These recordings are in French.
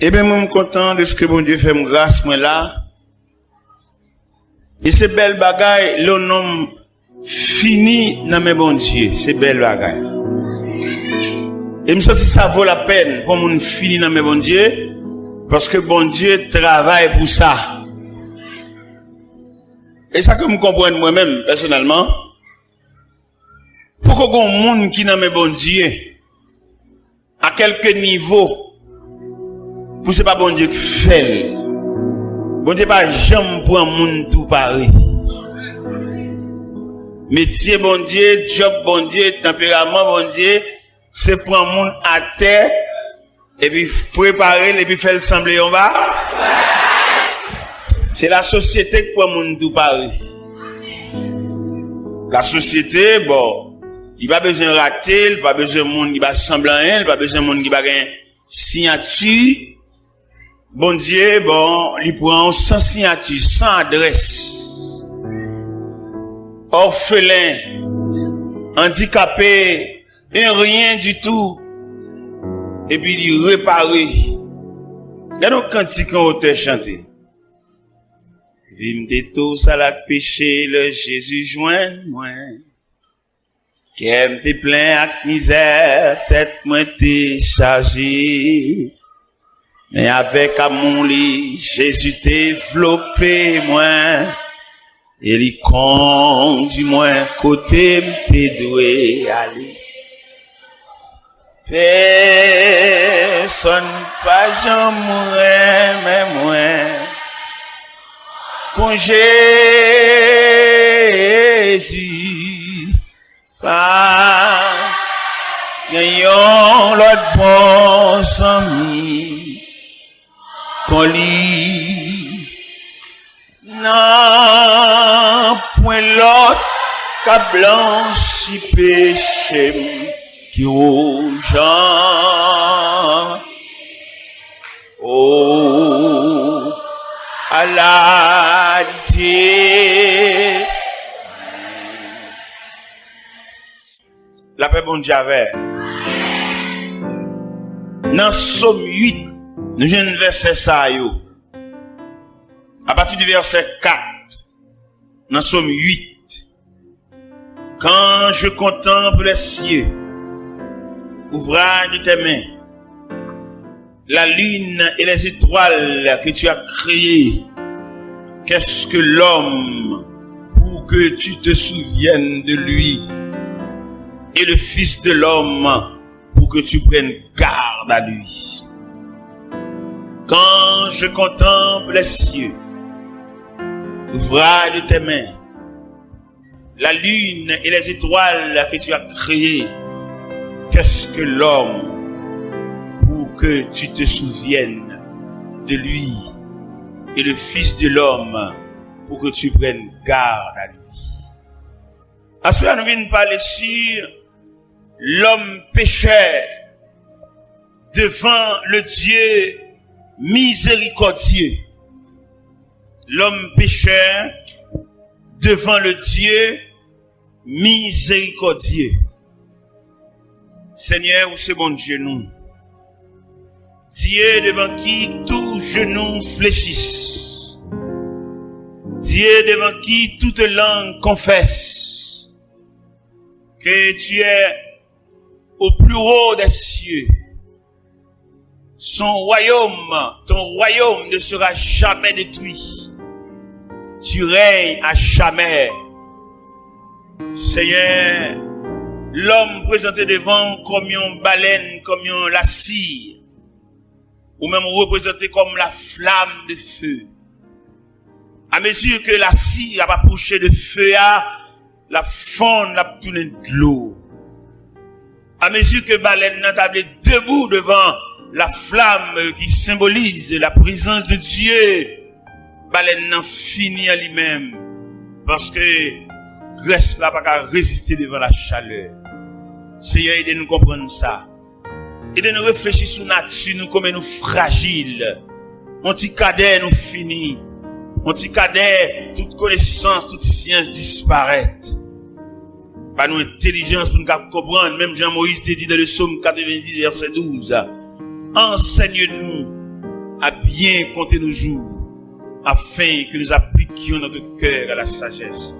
Eh bien, moi, je suis content de ce que bon Dieu fait me grâce, moi là. Et c'est belle bagaille, le nom fini dans mes bon Dieu. C'est belle bagaille. Et me sens si ça vaut la peine pour mon fini dans mes bon Dieu. Parce que bon Dieu travaille pour ça. Et ça que je comprends moi-même, personnellement. Pourquoi il y a un monde qui n'a pas bon Dieu, à quelque niveau, pour ce pas bon Dieu qui fait. Bon Dieu pas jamais pour un monde tout pareil. Métier bon Dieu, job bon Dieu, tempérament bon Dieu, c'est pour un monde à terre, et puis préparer, et puis faire le sembler en bas. C'est la société qui pour un monde tout pareil. La société, bon, il n'a pas besoin de rater, il n'a pas besoin de monde qui va sembler rien, il n'a pas besoin de monde qui va gagner signature. Bon Dieu, bon, il prend sans signature, sans adresse. Orphelin, handicapé, et rien du tout. Et puis il répare. Il y a donc cantique en hauteur chanté. Vim de tous à la péché, le Jésus joint moi. Qu'aime t'es plein avec misère, tête moi t'es chargé. Mais avec amour, Jésus développé moi. Et il conduit moi côté m'te doué aller. Personne pas jamais mais moi. Con Jésus pas gagnons l'autre bon ami. Qu'on lit non point l'autre qu'a blanchi péché qui rouge oh à la lité la paix bon Dieu avait dans Somme 8 nous avons un verset ça yo. À partir du verset 4, dans Somme 8, quand je contemple les cieux, ouvrage de tes mains, la lune et les étoiles que tu as créées, qu'est-ce que l'homme pour que tu te souviennes de lui, et le Fils de l'homme pour que tu prennes garde à lui. Quand je contemple les cieux, l'ouvrage de tes mains, la lune et les étoiles que tu as créées, qu'est-ce que l'homme pour que tu te souviennes de lui, et le Fils de l'homme pour que tu prennes garde à lui. À cela, nous venons parler sur l'homme pécheur devant le Dieu miséricordieux. L'homme pécheur devant le Dieu miséricordieux. Seigneur, où c'est bon Dieu nous? Dieu devant qui tout genou fléchisse. Dieu devant qui toute langue confesse que tu es au plus haut des cieux. Son royaume, ton royaume ne sera jamais détruit. Tu règnes à jamais. Seigneur, l'homme présenté devant comme une baleine, comme une la cire, ou même représenté comme la flamme de feu. À mesure que la cire va approcher de feu, la fonde la tourner de l'eau. À mesure que baleine n'a tablé debout devant la flamme qui symbolise la présence de Dieu, baleine n'a fini à lui-même. Parce que Grèce là pas qu'à résister devant la chaleur. Seigneur, aidez nous comprendre ça. Aidez nous réfléchir sur nature, nous comme nous fragiles. On petit cadet nous fini. On petit cadet, toute connaissance, toute science disparaît. Pas nous intelligence pour nous comprendre. Même Jean-Moïse te dit dans le psaume 90 verset 12. Enseigne-nous à bien compter nos jours, afin que nous appliquions notre cœur à la sagesse.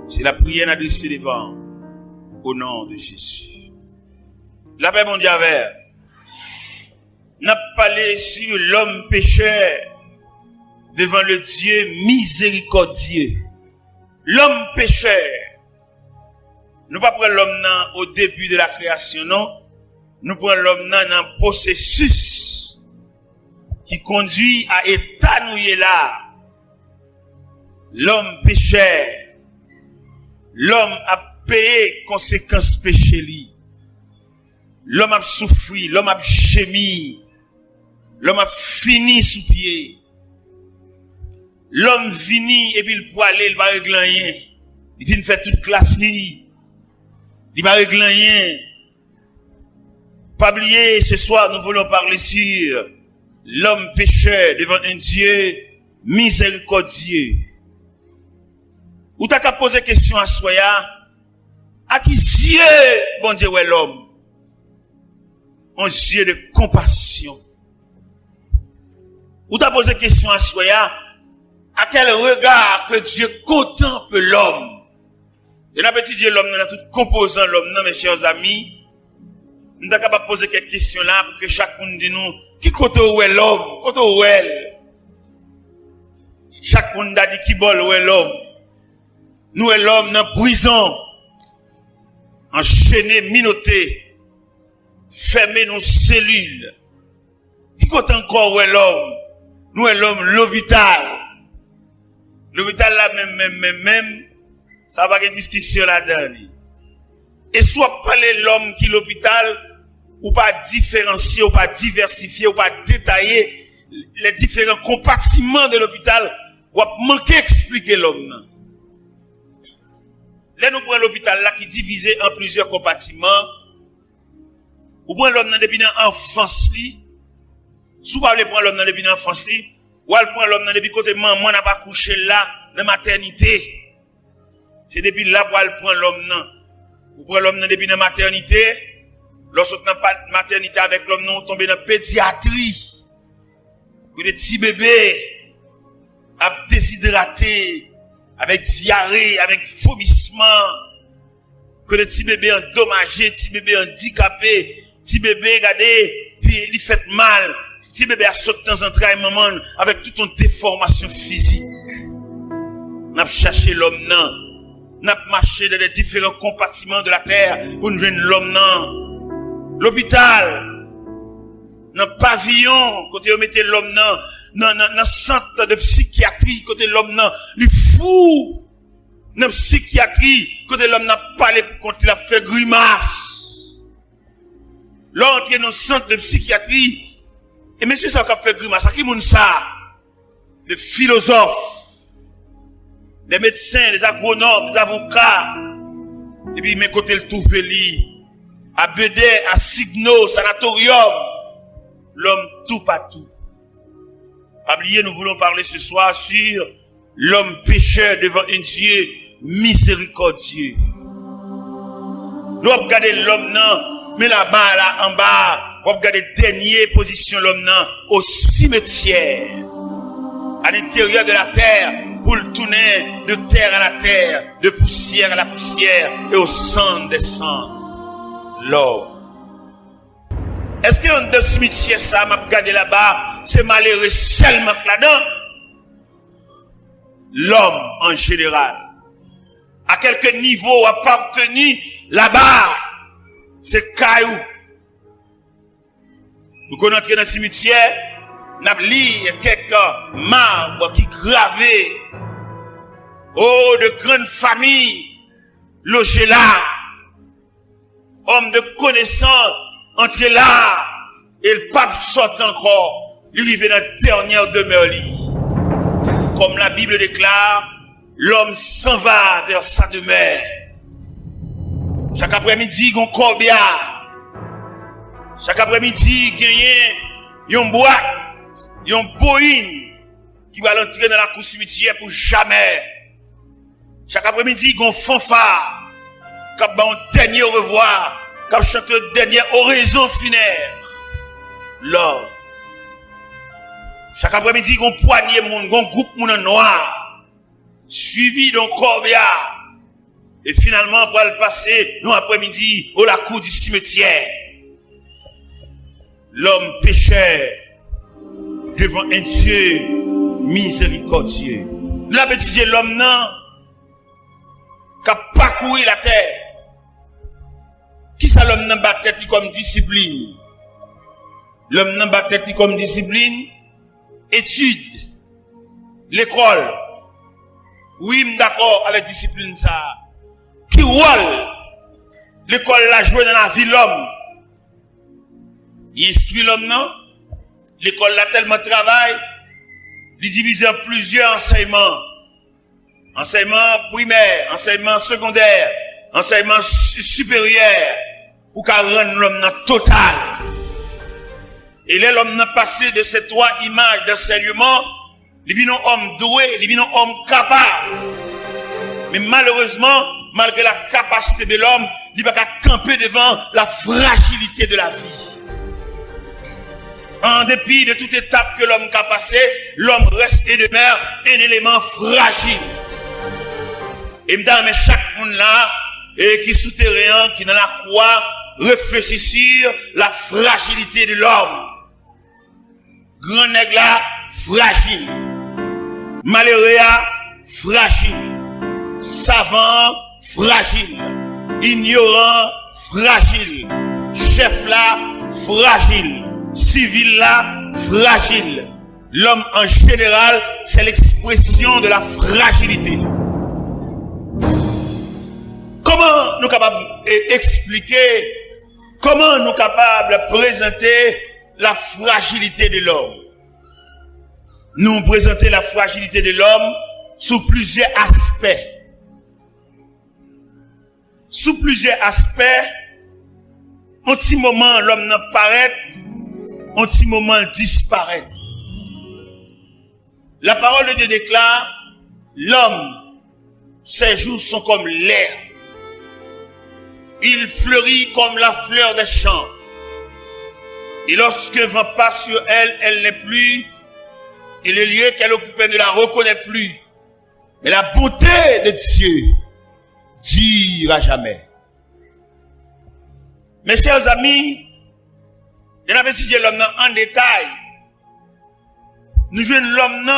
C'est la prière adressée devant, au nom de Jésus. La paix mondiale, n'a parlé sur l'homme pécheur devant le Dieu miséricordieux. L'homme pécheur. Nous pas prendre l'homme au début de la création, non. Nous prenons l'homme dans un processus qui conduit à étanouir là. L'homme pécheur. L'homme a payé conséquences péché li. L'homme a souffri, l'homme a gémi. L'homme a fini sous pied. L'homme vini et puis il peut aller, il va régler rien. Il vient faire toute classe li. Il va régler rien. Pas oublier, ce soir, nous voulons parler sur l'homme pécheur devant un Dieu miséricordieux. Ou t'as qu'à poser question à Soya, à qui Dieu, bon Dieu, ouais l'homme? Un Dieu de compassion. Ou t'as posé question à Soya, à quel regard que Dieu contemple l'homme? Et là, petit Dieu, l'homme, dans tout composant l'homme, non, mes chers amis, nous sommes capables de poser quelques questions là, pour que chacun dise nous, qui côté où est l'homme? Côté où est? Chacun a dit qui bol où est l'homme? Nous est l'homme dans la prison, enchaîné, minoté, fermé dans nos cellules. Qui côté encore où est l'homme? Nous est l'homme l'hôpital. L'hôpital là même, ça va y avoir une discussion là-dedans. Et soit parler l'homme qui l'hôpital, ou pas différencier, ou pas diversifier, ou pas détailler les différents compartiments de l'hôpital, ou manquer d'expliquer l'homme. Là, nous prenons l'hôpital là qui est divisé en plusieurs compartiments. Ou prenons l'homme depuis l'enfance, si vous ne prendre l'homme depuis l'enfance, ou elle prend l'homme depuis côté maman n'a pas couché là, dans la maternité. C'est depuis là pour elle prend l'homme. Vous prenez l'homme depuis la maternité. Lorsque vous pas de maternité avec l'homme, vous tombez dans la pédiatrie. Que des petits bébés à déshydrater, avec diarrhée, avec vomissement. Que des petits bébés endommagés, petits bébés handicapés, petits bébés, regardez, puis ils fait mal. Petit bébé a sauté dans un train maman avec toute une déformation physique. N'a cherché l'homme non. N'a marché dans les différents compartiments de la terre pour nous joindre l'homme non. L'hôpital, dans le pavillon, côté où mettez l'homme non, dans le centre de psychiatrie, côté l'homme non, il fou. Dans la psychiatrie, côté l'homme n'a pas parlé quand il a fait grimace. L'autre est dans le centre de psychiatrie. Et monsieur, ça a fait grimace. À qui moun ça? Des philosophes, des médecins, des agronomes, des avocats. Et puis, mes côtés le trouve li. À Bédé, à Signo, sanatorium. L'homme tout partout. Oubliez, nous voulons parler ce soir sur l'homme pécheur devant un Dieu miséricordieux. Nous regardons l'homme non, mais là-bas, là, en bas, on regarde la dernière position l'homme au cimetière, à l'intérieur de la terre, pour le tourner de terre à la terre, de poussière à la poussière, et au sang des sangs, l'homme. Est-ce que dans le cimetière, ça m'a regardé là-bas, c'est malheureux seulement là-dedans? L'homme en général, à quelque niveau appartenu là-bas, c'est caillou. Nous connaissons dans le cimetière, nous avons lu quelques marbres qui gravaient. Oh, de grandes familles logées là. Hommes de connaissance entrés là. Et le pape sort encore. Il arrive dans la dernière demeure. Comme la Bible déclare, l'homme s'en va vers sa demeure. Chaque après-midi, il y a un corbillard. Chaque après-midi, il y a une boîte, il y a une boïne qui va l'entrer dans la cour cimetière pour jamais. Chaque après-midi, il y a un fanfare qui va un dernier au revoir, qui va chanter une dernière oraison funèbre. L'homme. Chaque après-midi, on poignée monde, on groupe moun en noir, suivi d'un corbillard. Et finalement, on va le passer, nous après-midi, au la cour du cimetière. L'homme pécheur, devant un Dieu miséricordieux. Nous avons étudié l'homme non, qui a parcouru la terre. Qui ça l'homme n'a pas tête comme discipline? L'homme n'a pas tête comme discipline, étude, l'école. Oui, d'accord avec discipline ça. Qui rôle l'école l'a joué dans la vie de l'homme? Il instruit l'homme non? L'école l'a tellement travaillé, il divise en plusieurs enseignements. Enseignement primaire, enseignement secondaire, enseignement supérieur, pour qu'à rendre l'homme total. Et là, l'homme n'a passé de ces trois images d'enseignement, il vit un homme doué, il vit un homme capable. Mais malheureusement, malgré la capacité de l'homme, il va qu'à camper devant la fragilité de la vie. En dépit de toute étape que l'homme a passé, l'homme reste et demeure un élément fragile. Et mais chaque monde là, et qui souterrain, qui dans la croix, réfléchit sur la fragilité de l'homme. Grand nègre là, fragile. Malheureux, fragile. Savant, fragile. Ignorant, fragile. Chef là, fragile. Civil là, fragile. L'homme en général, c'est l'expression de la fragilité. Comment nous sommes capables d'expliquer, comment nous sommes capables de présenter la fragilité de l'homme? Nous présentons la fragilité de l'homme sous plusieurs aspects. Sous plusieurs aspects, un petit moment l'homme n'apparaît, un petit moment disparaît. La parole de Dieu déclare, l'homme, ses jours sont comme l'air. Il fleurit comme la fleur des champs. Et lorsque vent passe sur elle, elle n'est plus, et le lieu qu'elle occupait ne la reconnaît plus. Mais la beauté de Dieu dure jamais. Mes chers amis, on avait étudié l'homme en détail. Nous jouons l'homme,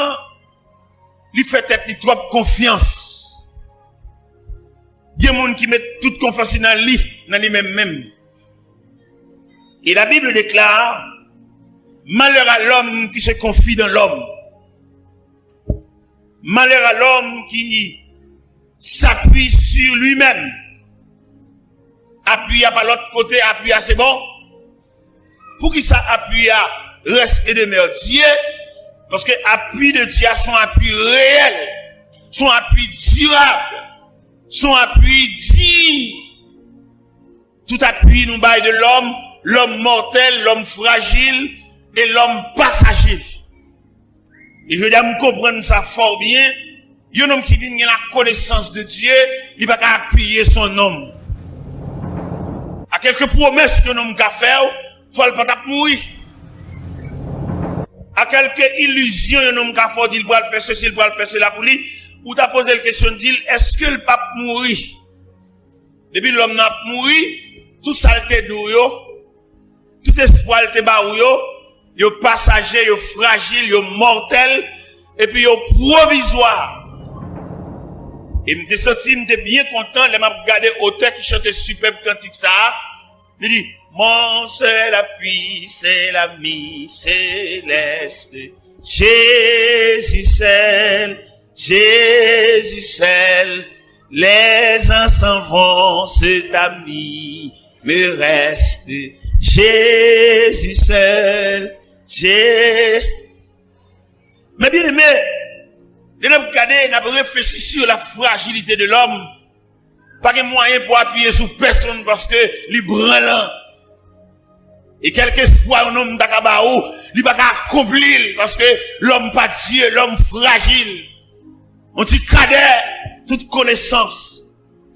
lui fait tête, lui trop confiance. Il y a des gens qui mettent toute confiance dans lui-même. Et la Bible déclare, malheur à l'homme qui se confie dans l'homme. Malheur à l'homme qui s'appuie sur lui-même. Appuie à par l'autre côté, appuie à c'est bon. Pour qui ça appuie à reste et demeure Dieu? Parce que appui de Dieu, son appui réel, son appui durable, son appui digne. Tout appui nous baille de l'homme, l'homme mortel, l'homme fragile et l'homme passager. Et je dois me comprendre ça fort bien. Un homme qui vient de la connaissance de Dieu, il va pas appuyer son homme. À quelques promesses que l'homme a fait, faut le pas mourir. À quelques illusions un homme a fait, il va le faire ceci, il va le faire cela pour lui. Ou t'as posé la question, dit, est-ce que le pape mourit? Depuis l'homme n'a pas mouru, tout saleté d'où tout espoir te barou yo passager, yo fragile, yo mortel, et puis yo provisoire. Et me senti m'te bien content, les m'a regardé auteur qui chantait superbe cantique ça. Il dit, mon seul appui, c'est l'ami céleste. Jésus seul, Jésus seul. Les uns s'en vont, cet ami me reste. Jésus seul, Mais bien aimé, nous avons regardé, nous avons réfléchi sur la fragilité de l'homme. Pas de moyen pour appuyer sur personne parce que les branlant. Et quel espoir un homme d'Akabaou, il va pas accomplir parce que l'homme pas Dieu, l'homme fragile. On dit cadet, toute connaissance.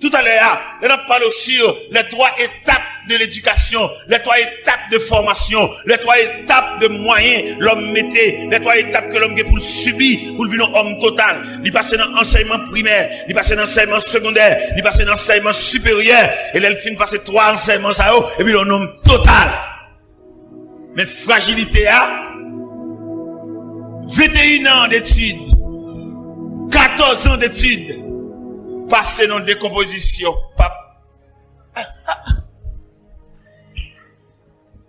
Tout à l'heure, on a parlé sur les trois étapes de l'éducation, les 3 étapes de formation, les 3 étapes de moyens, l'homme mettait, les 3 étapes que l'homme a pour subir, pour devenir un homme total. Il passe dans l'enseignement primaire, il passe dans l'enseignement secondaire, il passe dans l'enseignement supérieur, et là, il finit passer 3 enseignements ça, et puis l'homme homme total. Mais fragilité a 21 ans d'études, 14 ans d'études, passé dans décomposition.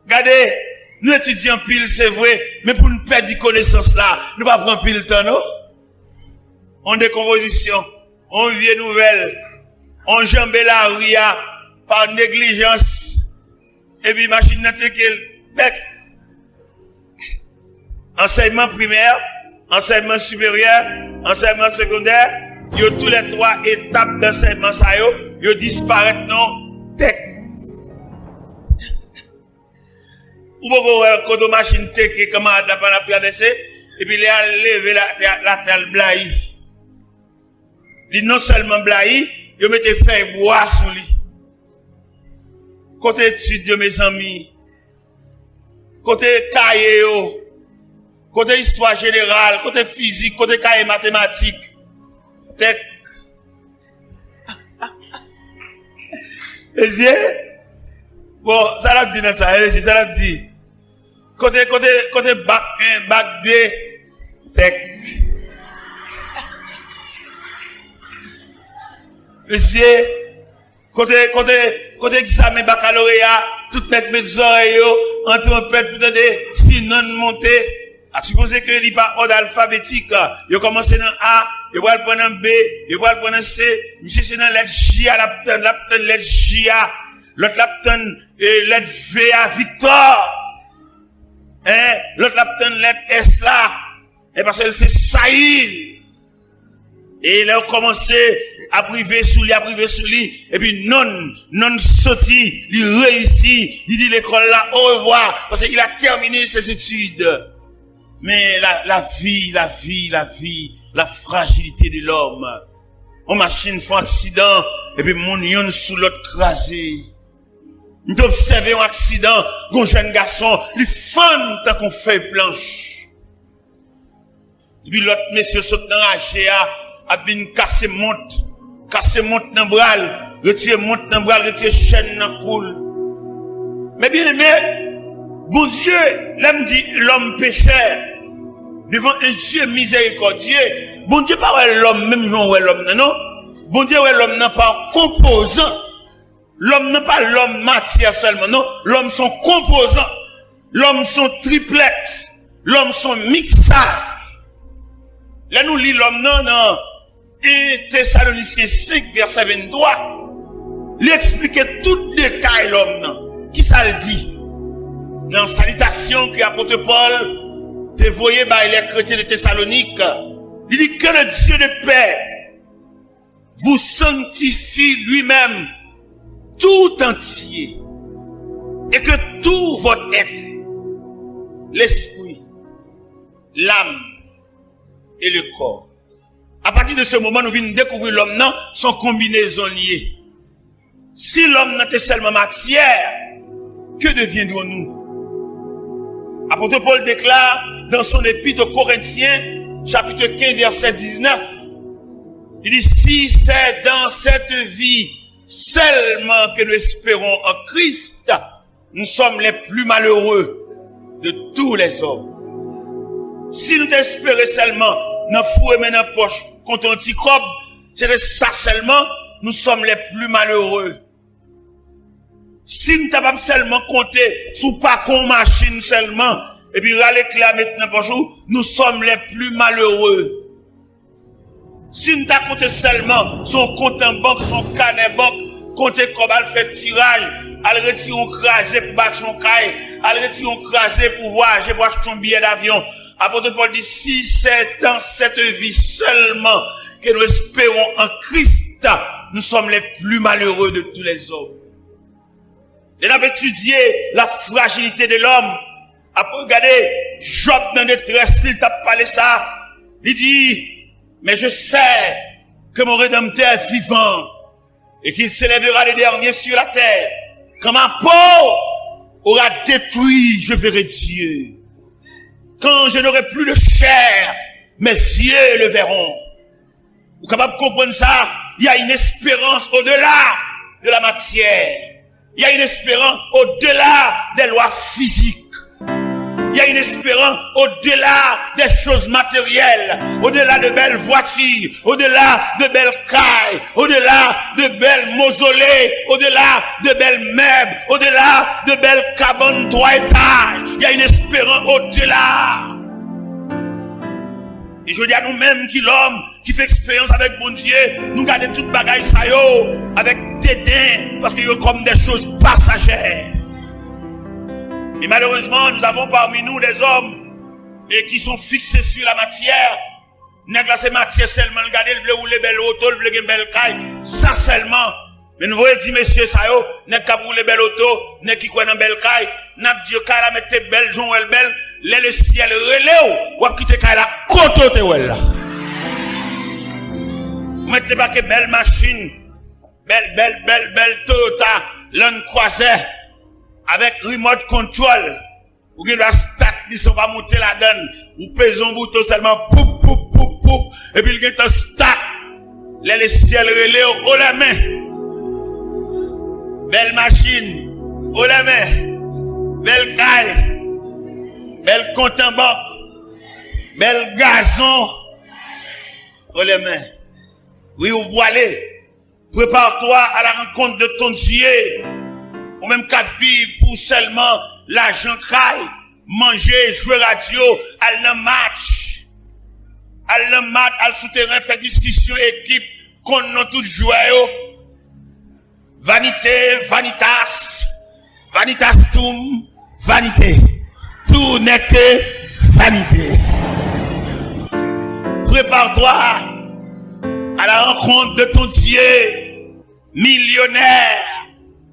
Regardez, nous étudions pile, c'est vrai, mais pour nous perdre des connaissances là, nous pas prendre pile temps, non? En décomposition, on vieille nouvelle, on jambe la ria par négligence, et puis machine n'a qu'elle enseignement primaire, enseignement supérieur, enseignement secondaire, yo tous les 3 étapes d'enseignement ça yo disparaissent non tech. Ou beaucoup quand on machine tech comment n'a pas traversé et puis il a levé la telle blaï. Il non seulement blaï, yo mettait feuille bois sous lui. Côté étude mes amis, côté cahier yo, côté histoire générale, côté physique, côté cahier mathématiques. Tech. Et bon, ça l'a dit dans ça, ça l'a dit. Côté bac 1, bac 2, tech. Monsieur, côté examen baccalauréat, tout net mes oreilles, en trompette, tout des sinon monter. À supposer que il pas ordre alphabétique, il commence dans A, il va le prendre en B, il va le prendre en C, monsieur c'est dans lettre J à l'apton lettre J à, l'autre l'apton lettre V à Victor, hein, l'autre l'apton lettre S là, et parce que c'est Saïd. Et il a commencé à priver sous lui, et puis non sorti, il réussit, il dit l'école là, au revoir, parce qu'il a terminé ses études. Mais la vie, la fragilité de l'homme. On machine font accident, et puis mon yon sous l'autre crasé. Nous observons un accident, un jeune garçon, lui fend tant qu'on fait planche. Et puis l'autre monsieur saute dans la GA, a bien cassé monte dans bral, retire monte dans bral, retire chaîne dans coule. Mais bien aimé, bon Dieu, l'homme dit l'homme pécheur. Devant un Dieu miséricordieux, bon Dieu pas l'homme même genre l'homme non. Bon Dieu l'homme n'a pas composant. L'homme n'a pas l'homme matière seulement non, l'homme son composant. L'homme son triplex, l'homme son mixage. Là nous lit l'homme non 1 Thessaloniciens 5 verset 23. Il explique tout détail l'homme non. Qui ça le dit? Dans salutation que l'apôtre Paul te voyez par les chrétiens de Thessalonique, il dit que le Dieu de paix vous sanctifie lui-même tout entier et que tout votre être, l'esprit, l'âme et le corps. À partir de ce moment, nous venons découvrir l'homme non, son combinaison liée. Si l'homme n'était seulement matière, que deviendrons-nous? Apôtre Paul déclare dans son épître aux Corinthiens, chapitre 15, verset 19, il dit, si c'est dans cette vie seulement que nous espérons en Christ, nous sommes les plus malheureux de tous les hommes. Si nous espérons seulement dans le fou et dans la poche contre un petit crobe, c'est de ça seulement, nous sommes les plus malheureux. Si nous n'avons pas seulement compté sous pas qu'on machine seulement, et puis râler clair maintenant bonjour, nous sommes les plus malheureux. Si nous avons compté seulement son compte en banque, son carnet banque, compter comme elle fait tirage, elle retire un crasé pour battre son caille, elle retire un crasé pour voyager, pour acheter son billet d'avion. Apôtre Paul dit, si c'est dans cette vie seulement que nous espérons en Christ, nous sommes les plus malheureux de tous les hommes. Et on a étudié la fragilité de l'homme. Après, regardez, Job dans détresse, il t'a parlé ça. Il dit, mais je sais que mon Rédempteur est vivant et qu'il s'élèvera les derniers sur la terre. Quand ma peau aura détruit, je verrai Dieu. Quand je n'aurai plus de chair, mes yeux le verront. Vous êtes capable de comprendre ça? Il y a une espérance au-delà de la matière. Il y a une espérance au-delà des lois physiques. Il y a une espérance au-delà des choses matérielles, au-delà de belles voitures, au-delà de belles cailles, au-delà de belles mausolées, au-delà de belles meubles, au-delà de belles cabanes 3 étages. Il y a une espérance au-delà. Et je dis à nous-mêmes qui l'homme qui fait expérience avec bon Dieu, nous gardons toute bagaille ça yo avec dédain parce qu'il y a comme des choses passagères. Et malheureusement, nous avons parmi nous des hommes et qui sont fixés sur la matière. N'est-ce pas matière seulement, regardez, le bleu ou les belles autos, le bleu ou les belles cailles, ça seulement. Mais nous voyons dire, messieurs, ça yo, n'est-ce pas pour les belles autos, n'est-ce qui croient dans belles cailles, n'a dit, qu'à la mettre belle, Jean ou elle belle, le ciel relève, ou à quitter qu'à la côte te ou là. Vous mettez pas que belle machine, belle Toyota, Land Cruiser, avec remote control, ou bien la start, ils sont pas monter la donne, ou pesons un bouton seulement, poup, poup, poup, poup, et puis il y a un start, le ciel relève, haut la main. Belle machine, haut la main, belle caille, belle compte en banque, belle gazon, haut la main. Oui, ou boiler, prépare-toi à la rencontre de ton Dieu. Ou même qu'à vivre pour seulement l'argent caille, manger, jouer radio, aller dans match, aller souterrain, faire discussion, équipe, qu'on a tout joué. Vanité, vanitastum, vanité. Tout n'est que vanité. Prépare-toi à la rencontre de ton Dieu, millionnaire.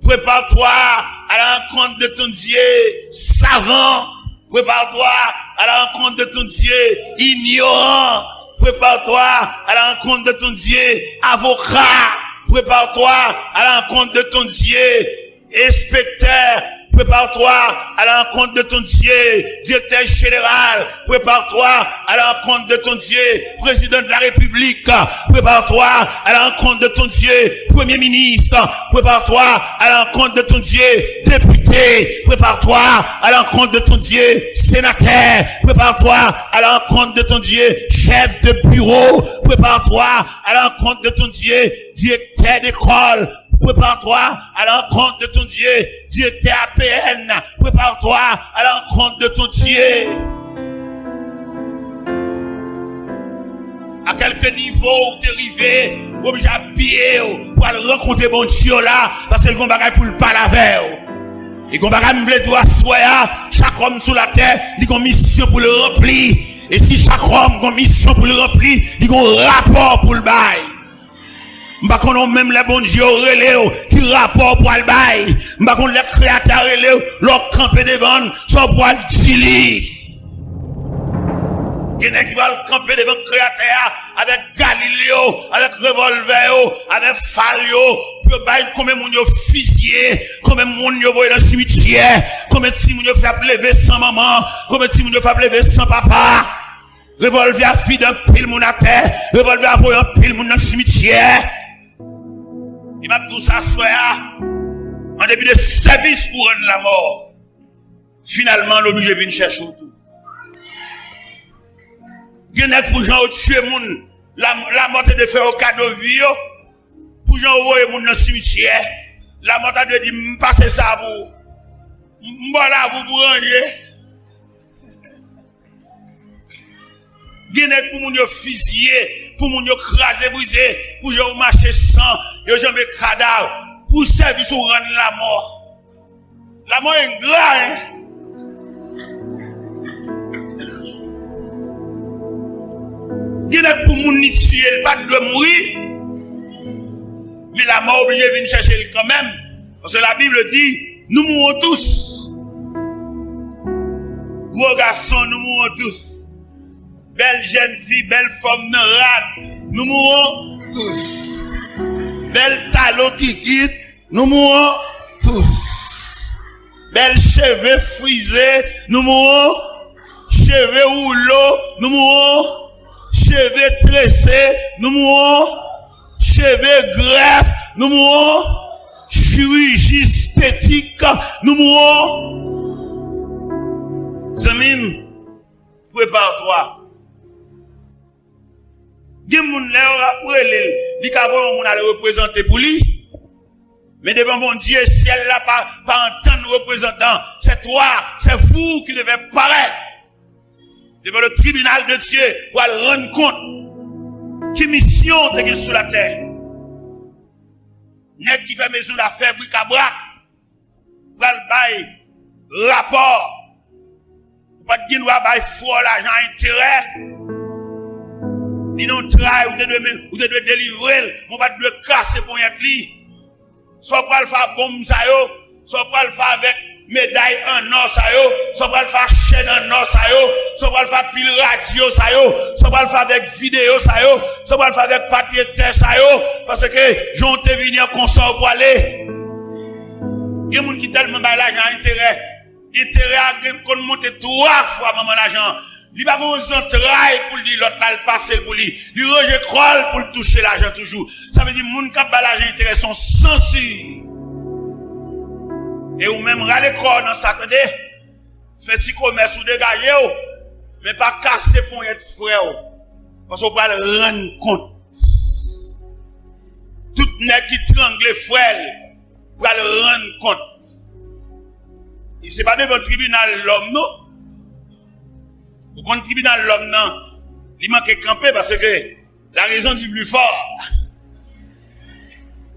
Prépare-toi à la rencontre de ton Dieu savant. Prépare-toi à la rencontre de ton Dieu ignorant. Prépare-toi à la rencontre de ton Dieu avocat. Prépare-toi à la rencontre de ton Dieu inspecteur. Prépare-toi à la rencontre de ton Dieu directeur général. Prépare-toi à la rencontre de ton Dieu président de la République. Prépare-toi à la rencontre de ton Dieu premier ministre. Prépare-toi à la rencontre de ton Dieu député. Prépare-toi à la rencontre de ton Dieu sénateur. Prépare-toi à la rencontre de ton Dieu chef de bureau. Prépare-toi à la rencontre de ton Dieu directeur d'école. Prépare-toi à la rencontre de ton Dieu, directeur APN. Prépare-toi à la rencontre de ton Dieu. À quelques niveaux où t'es arrivé, obligé à habiller, pour aller rencontrer bon Dieu là, parce que le bagage pour le pas la veille. Et qu'on bagage me veut doit soya, chaque homme sur la terre, il a une mission pour le remplir. Et si chaque homme a une mission pour le remplir, il a un rapport pour le bail. M'bakon même les bons dieux relève qui rapport pour le bail. M'bakon les créateurs relève leur camper devant soit pour le dili. Quelqu'un qui va camper devant le créateur avec Galileo, avec revolver, avec Falio, pour bail combien moun yo fusillé, combien moun yo voyé dans le cimetière, combien de moun yo fait lever sans maman, combien de moun yo fait lever sans papa. Revolver à fille d'un pile moun à terre, revolver à voyer un pile moun dans le cimetière. Il m'a dit ça soya en début de service pour rendre la mort. Finalement, l'obligé vient chercher tout. Gêné pour gens tuer moun, la mort de faire au cadeau vie, pour gens envoyer moun dans le cimetière. La mort de dire m'passer ça pour m'bola pour ranger. Gêné pour moun yo fusillé, pour moun yo crasé, brisé, pour gens marcher sans, yo jamais cadavre, pour servir ou rendre la mort. La mort est grave, hein? Gêné pour moun ni tuer, pas de mourir. Mais la mort obligé de venir chercher quand même. Parce que la Bible dit, nous mourons tous. Gros garçons, nous mourons tous. Belle jeune fille, belle femme narade, nous mourons tous. Belle talon qui quitte, nous mourons tous. tous. Belle cheveux frisés, nous mourons. Cheveux rouleaux, nous mourons. Cheveux tressés, nous mourons. Cheveux greffes, nous mourons. Chirurgie esthétique, nous mourons. Zamim, prépare-toi. Gen moun lè après li ka vont moun aller représenter pour lui. Mais devant mon Dieu, ciel là pas entendre représentant, c'est toi, c'est vous qui devez paraître devant le tribunal de Dieu pour aller rendre compte qui mission t'es sur la terre. Nèg qui fait maison d'affaires bric-à-brac, va le bail rapport. Pas de droit bail fort l'argent intérêt. Ni non travail ou te doit délivrer, on va te casser pour y être li. Soit pour le faire bombe ça yo, soit pour le faire avec médaille en or ça yo, soit pour le faire chaîne en or ça yo, soit pour le faire pile radio ça yo, soit pour le faire avec vidéo ça yo, soit pour le faire avec papier terre ça yo, parce que j'ont te venir consort pour aller. Il y a des gens qui tellement bail l'argent intérêt à qu'on monte 3 fois maman l'argent. Il va pas besoin de travail pour dire l'autre là le passer pour lui. Il rejet croll pour le toucher l'argent toujours. Ça veut dire moun k'ap ba l'argent intérêt sont censés. Et ou même râler corps dans ça attendez. Fait petit commerce ou dégager ou mais pas casser pour être frère. Parce qu'on va le rendre compte. Tout nèg qui trangle frère pour le rendre compte. Et c'est pas devant le tribunal l'homme non. Au compte tribunal l'homme non, il manque camper parce que la raison du plus fort.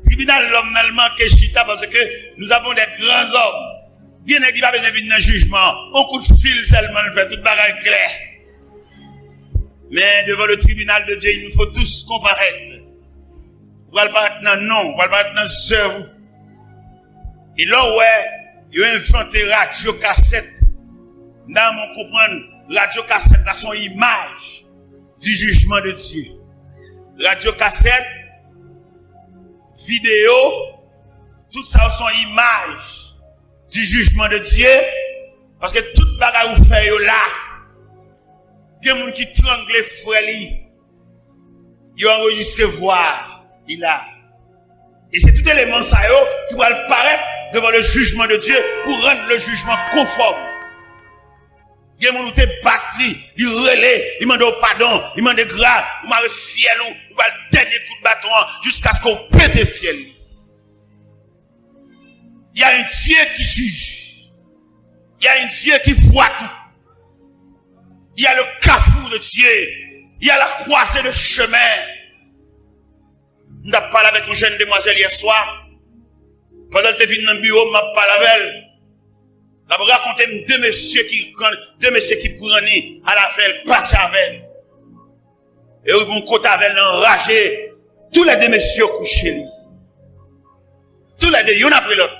Tribunal l'homme il manque chita parce que nous avons des grands hommes. Bien qui va venir dans le jugement, on coup de fil seulement fait toute bagarre clair. Mais devant le tribunal de Dieu, il nous faut tous comparaître. On va pas maintenant non, on va pas maintenant cerveau. Et là ouais, il a inventé radio cassette. Là on comprendre radio cassette a son image du jugement de Dieu. Radio cassette, vidéo, tout ça a son image du jugement de Dieu. Parce que toute bagarre vous fait là, il y a des gens qui tranglent les frères, ils enregistrent voix, il a. Et c'est tout élément ça qui va paraître devant le jugement de Dieu pour rendre le jugement conforme. Il y a des gens qui te battent, ils relaient, ils demandent pardon, ils demandent grâce, ils m'ont fiel, ils va le dernier coup de bâton jusqu'à ce qu'on pète fiel. Il y a un Dieu qui juge. Il y a un Dieu qui voit tout. Il y a le carrefour de Dieu. Il y a la croisée de chemin. On a parlé avec une jeune demoiselle hier soir. Pendant que tu es venu dans le bureau, on a parlé avec elle. On a raconté deux messieurs qui prenaient à la fête, partent avec elle. Et ils vont côté avec elle, enragés. Tous les deux messieurs couchés. Tous les deux, il y en a pris l'autre.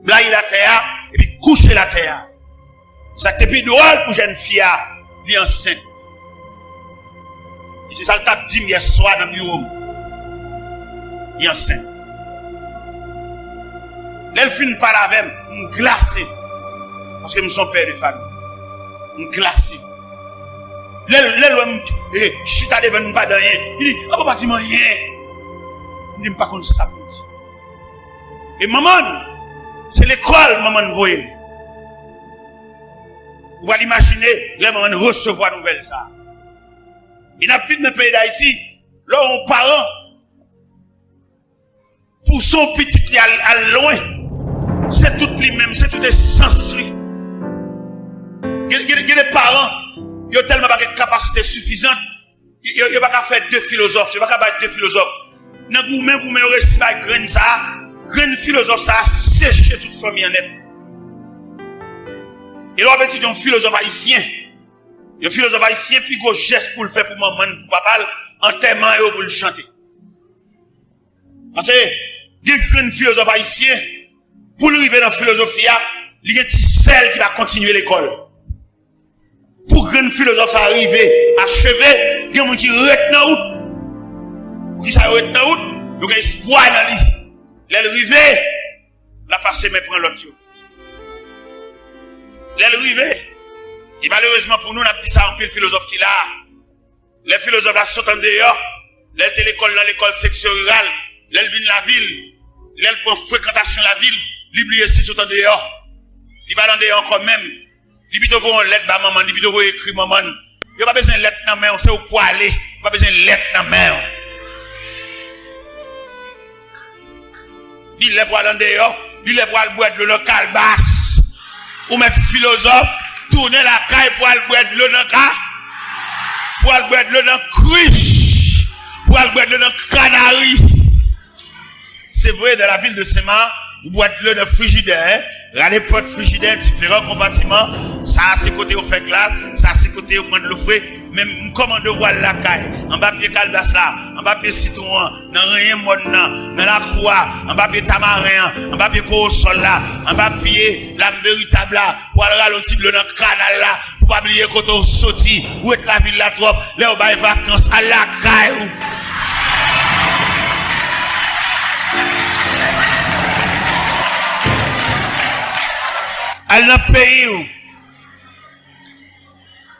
Blaye la terre, et puis coucher la terre. Ça te plus drôle pour jeune fille, elle est enceinte. Et c'est ça le tape dit hier soir dans le bureau. Elle est enceinte. Elle finit par la même, glacée. Parce que nous sommes pères de famille. Glacée. L'homme, chita devant nous pas de rien. Il dit, ah, papa, dis-moi rien. Il dit, pas contre ça, pour dire. Et maman, c'est l'école, maman, voyez. Vous allez imaginer, les mamans recevoir nouvelle ça. Il n'a plus de dans le pays d'Haïti, là, on parent, pour son petit à loin, c'est tout lui-même, c'est tout essentiel. Il y a des parents, ils ont tellement pas de capacité suffisante, ils n'ont pas qu'à faire deux philosophes, ils n'ont pas qu'à faire deux philosophes. Dans le gourmet, ils ont réussi à graine ça, graine philosophe ça a séché toute famille en net. Et là, on dit un philosophe haïtien. Un philosophe haïtien, puis gros geste pour le faire pour maman, pour papa, enterrement et pour le chanter. Parce que, il y a un philosophe haïtien, pour arriver dans la philosophie, il y a un petit sel qui va continuer l'école. Pour un philosophe arriver, achever, il y a un qui reste dans la route. Pour qui ça reste dans la route, il y a un espoir dans lui. L'arrivée, la passer mais prend l'autre. L'arrivée, et malheureusement pour nous, on a dit ça en pile philosophe qui là. Les philosophes là sont en dehors, les l'école dans l'école section rurale, les viennent la ville, les prend fréquentation la ville, l'oublier si sont en dehors. Il va dans dehors quand même. Il plutôt vont lettre ba maman, il plutôt écrire maman. Il pas besoin de lettre dans main, on sait où pour aller. Pas besoin de lettre dans main. Il est pour aller dehors, il est pour aller boire de l'eau calebasse. Ou mettre philosophe, tourner la caille pour aller boire de l'eau dans la pour aller boire de l'eau dans cruche, pour aller boire de l'eau dans canari. C'est vrai, dans la ville de Sema, vous boire de l'eau dans frigidaire, regardez porte frigidaire, différents compartiments, ça a ses côtés au fait là, ça a ses côtés au point de l'eau frais, même commande boire la caille, en bas pied calebasse là, en bas pied citron, dans rien mode dans la croix, en bas pied tamarin, en bas pied sol là, en bas pied la véritable là, pour aller ralentir de l'eau dans le canal là, pour pas oublier quand on sorti, où est la ville là trop, là on va vacances à la caille. Elle n'a pays où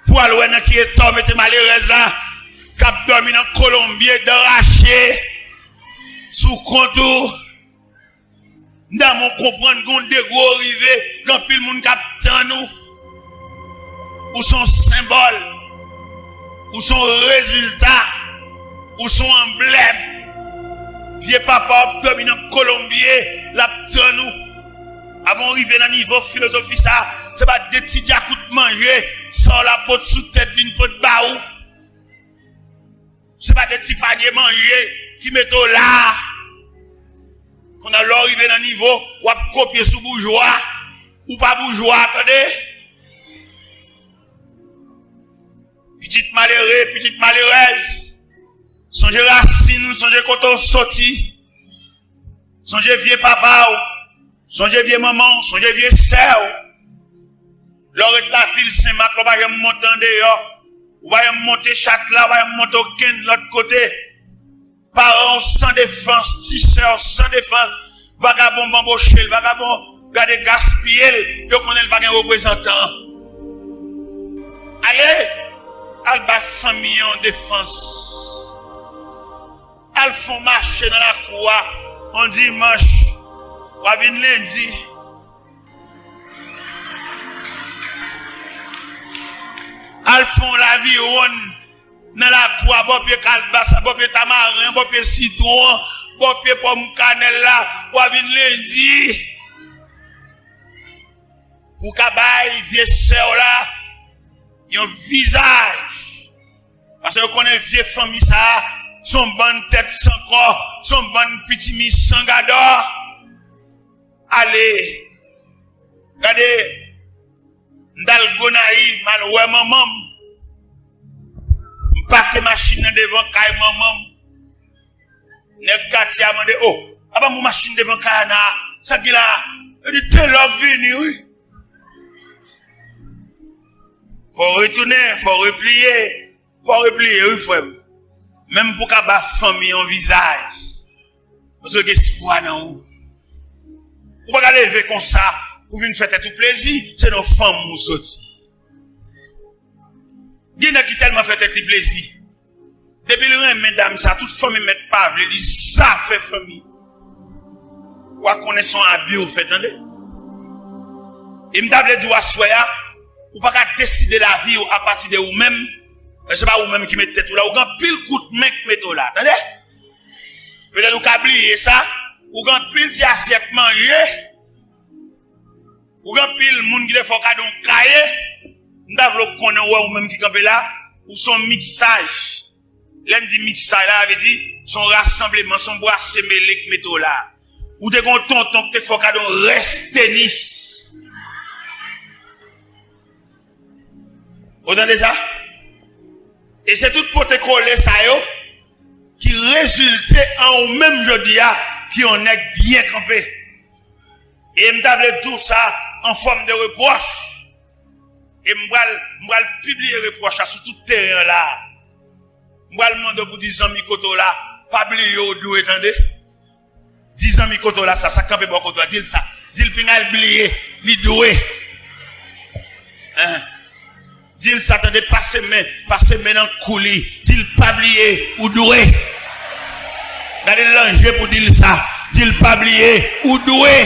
pour aller qui est tombé malheureuse là cap dormi dans Colombie d'arracher sous contour dans mon comprendre qu'on des gros arrivé quand pile monde cap tant nous ou son symbole ou son résultat ou son emblème vieux papa dormi dans Colombie la tant nous. Avant d'arriver dans le niveau philosophie, ça, c'est pas des petits diacous de manger, sans la peau sous tête d'une peau de baou. C'est pas des petits paniers manger qui mettent là. Quand on a arrivé dans le niveau, ou à copier sous bourgeois, ou pas bourgeois, attendez. Petite malheureuse. Songez racine, songez quand on sorti. Songez vieux papa. Songez vieux maman, songez vieux sœur. L'heure de la ville Saint-Marc, on va y monter en dehors. On va y monter Châtelet, on va y monter au Ken de l'autre côté. Parents sans défense, tisseurs sans défense. Vagabond bamboché, vagabond gardé gaspillé. Yo connaît le bagage représentant. Allez, al ba famille en défense. Al font marcher dans la croix en dimanche. Ou à venir lundi. Al font la vie dans la croix, bon pied calbassa, bon pied tamarin, bon pied citron, bon pied pomme cannelle là, ou à venir lundi. Pour qu'abaye vieux sœur là, yon visage. Parce que vous connaissez vieux famille ça, son bonne tête sans corps, son bonne petit mis sans gador. Allez, regardez, dans Gonaï, man, ouais, maman, m'paque machine devant caille, maman, n'est quartier a demandé, oh, ah bah, mon machine devant caille, ça qui là, il dit, tel homme venu, oui. Faut retourner, faut replier, oui, frère. Même pour qu'à ba famille en visage, parce que espoir dans vous. Vous ne pouvez pas lever comme ça, pour venir faire tout plaisir, c'est nos femmes qui sont sorties. Il y a qui tellement fait tout plaisir. Depuis le mesdames, ça, toute famille met pas, vous dit ça fait famille. Ou à connaître son habit, vous faites, attendez. Et m'dable dit à soya, ou pas décider la vie à partir de vous-même, c'est pas vous-même qui mettez tout là, ou quand pile coup de main qui mettez là, attendez. Peut-être vous oubliez ça. Ou quand pile ti assiette manger, ou quand pile moun qui le faut ka don cahier, m'davlo connait ou même qui campé là, ou son mixage. L'un dit mixage là veut dire son rassemblement, son bois semélé qui metto là. Ou de gon tonton que faut ka don reste tennis. Vous entendez ça? Et c'est tout protocole ça yo qui résultait en même jodi a qui on est bien campé. Et m'table tout ça en forme de reproche. Et m'bral publier reproche sur tout terrain là. M'bral demander pour 10 ans mi koto là, pas oublier au dou, attendez. 10 ans mi koto là, ça campé bon koto, dit ça. Dis-le pingal oublié, li doué. Hein? Dis-le s'attendait passer main dans coulis. Dis-le pas oublié ou doué. Regardez l'ange pour dire ça. Dis-le pas oublié ou doué.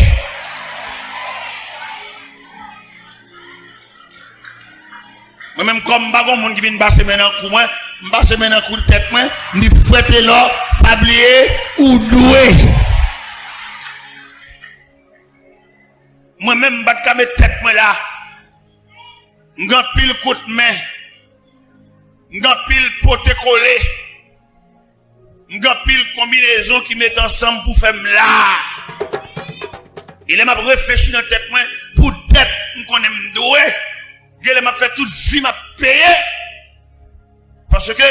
Moi-même, comme bagon, moun qui vient passer maintenant coup, moi, passer maintenant coup de tête, moi, ni fouetter là, pas oublier ou doué. Moi-même, bat ka mettre tête, moi là, m'gan pile coup de main, m'gan pile pote collé, m'gan pile combinaison qui met ensemble pour faire là. Il m'a réfléchi dans tête, moi, pour tête, m'konne m'doué. Il m'a fait toute vie, m'a payé. Parce que,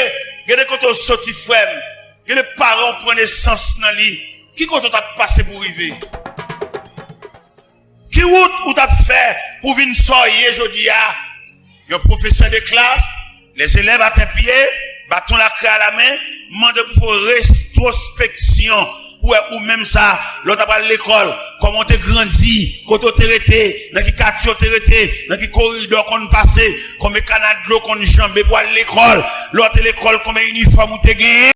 quand on sorti frère, les parents prennent naissance dans lui. Qui quand on t'a passé pour arriver? Qui route ou t'as fait pour venir sortir aujourd'hui? Le professeur de classe, les élèves à tes pieds, bâton la clé à la main, demande pour rétrospection. Ou même ça, l'autre à l'école, comment t'es grandi, quand t'es arrêté, dans qui quartier t'es arrêté, dans qui corridor qu'on passé, combien canad d'eau qu'on jambé pour l'école, l'autre l'école, combien uniforme t'es gagné.